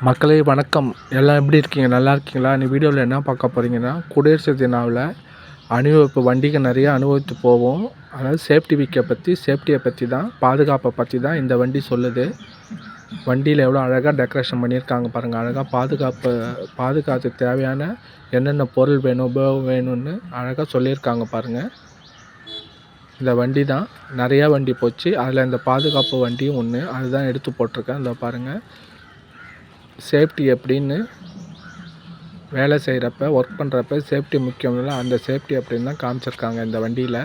மக்களே வணக்கம். எல்லாம் எப்படி இருக்கீங்க? நல்லா இருக்கீங்களா? இந்த வீடியோவில் என்ன பார்க்க போகிறீங்கன்னா, குடியரசு தினாவில் அணிவகுப்பு வண்டிக்கு நிறைய அனுபவித்து போவோம். அதாவது சேஃப்டியை பற்றி தான், பாதுகாப்பை பற்றி தான் இந்த வண்டி சொல்லுது. வண்டியில் எவ்வளோ அழகாக டெக்கரேஷன் பண்ணியிருக்காங்க பாருங்கள். அழகாக பாதுகாத்து தேவையான என்னென்ன பொருள் வேணும், உபயோகம் வேணும்னு அழகாக சொல்லியிருக்காங்க பாருங்கள். இந்த வண்டி தான் நிறையா வண்டி போச்சு. அதில் இந்த பாதுகாப்பு வண்டியும் ஒன்று, அதுதான் எடுத்து போட்டிருக்கேன். இந்த பாருங்கள், சேஃப்டி எப்படின்னு வேலை செய்கிறப்ப, ஒர்க் பண்ணுறப்ப சேஃப்டி முக்கியம் இல்லை, அந்த சேஃப்டி அப்படின்னு தான் காமிச்சிருக்காங்க இந்த வண்டியில்.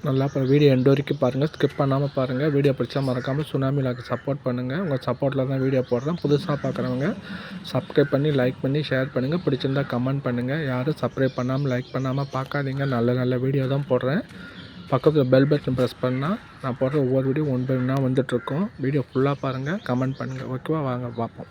நல்லா வீடியோ எண்ட் வரைக்கும் பாருங்கள், ஸ்கிப் பண்ணாமல் பாருங்கள். வீடியோ பிடிச்சா மறக்காமல் சுனாமி விலாக்கு சப்போர்ட் பண்ணுங்கள். உங்கள் சப்போர்ட்டில் தான் வீடியோ போடுறேன். புதுசாக பார்க்குறவங்க சப்ஸ்கிரைப் பண்ணி லைக் பண்ணி ஷேர் பண்ணுங்கள். பிடிச்சிருந்தால் கமெண்ட் பண்ணுங்கள். யாரும் சப்ஸ்கிரைப் பண்ணாமல் லைக் பண்ணாமல் பார்க்காதீங்க. நல்ல வீடியோ தான் போடுறேன். பக்கத்தில் பெல் பட்டன் ப்ரெஸ் பண்ணால் நான் போடுற ஒவ்வொரு வீடியோ ஒன் பை ஒன்னாக வந்துட்டுருக்கோம். வீடியோ ஃபுல்லாக பாருங்கள், கமெண்ட் பண்ணுங்கள். ஓகேவா? வாங்க பார்ப்போம்.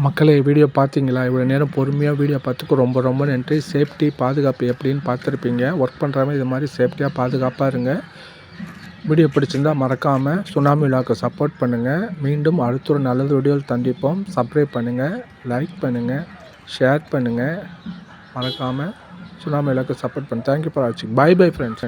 மக்களே, வீடியோ பார்த்தீங்களா? இவ்வளோ நேரம் பொறுமையாக வீடியோ பார்த்துக்கு ரொம்ப நன்றி. சேஃப்டி பாதுகாப்பு எப்படின்னு பார்த்துருப்பீங்க. ஒர்க் பண்ணுறவங்க இது மாதிரி சேஃப்டியாக பாதுகாப்பாக இருங்க. வீடியோ பிடிச்சிருந்தால் மறக்காமல் சுனாமி விலாக்கு சப்போர்ட் பண்ணுங்கள். மீண்டும் அடுத்த ஒரு நல்ல வீடியோவில் சந்திப்போம். சப்ஸ்கிரைப் பண்ணுங்கள், லைக் பண்ணுங்கள், ஷேர் பண்ணுங்கள். மறக்காமல் சுனாமி விலாக்கு சப்போர்ட் பண்ணுங்கள். தேங்க்யூ ஃபார் வாட்சிங். Bye friends.